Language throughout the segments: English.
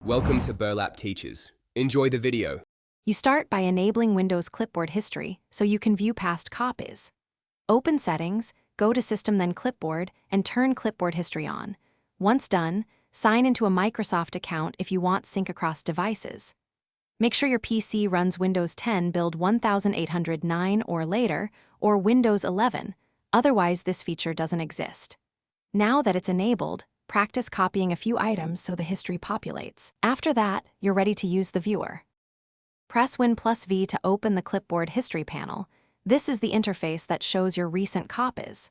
Welcome to Burlap Teachers. Enjoy the video. You start by enabling Windows Clipboard History so you can view past copies. Open Settings, go to System then Clipboard, and turn Clipboard History on. Once done, sign into a Microsoft account if you want sync across devices. Make sure your PC runs Windows 10 build 1809 or later, or Windows 11, otherwise this feature doesn't exist. Now that it's enabled, practice copying a few items so the history populates. After that, you're ready to use the viewer. Press Win+V to open the Clipboard History panel. This is the interface that shows your recent copies.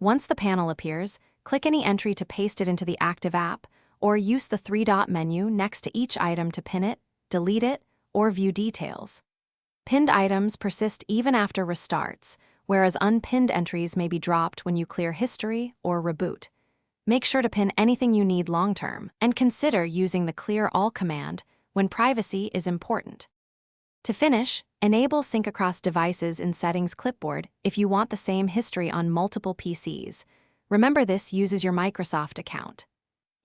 Once the panel appears, click any entry to paste it into the active app, or use the three-dot menu next to each item to pin it, delete it, or view details. Pinned items persist even after restarts, whereas unpinned entries may be dropped when you clear history or reboot. Make sure to pin anything you need long-term, and consider using the Clear All command when privacy is important. To finish, enable Sync Across Devices in Settings Clipboard if you want the same history on multiple PCs. Remember, this uses your Microsoft account.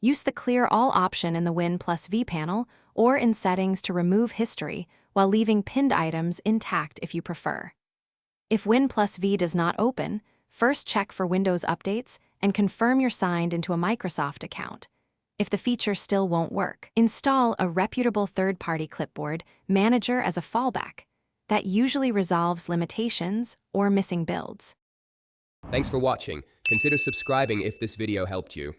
Use the Clear All option in the Win+V panel or in Settings to remove history while leaving pinned items intact if you prefer. If Win+V does not open, first check for Windows updates and confirm you're signed into a Microsoft account. If the feature still won't work, install a reputable third-party clipboard manager as a fallback. That usually resolves limitations or missing builds. Thanks for watching. Consider subscribing if this video helped you.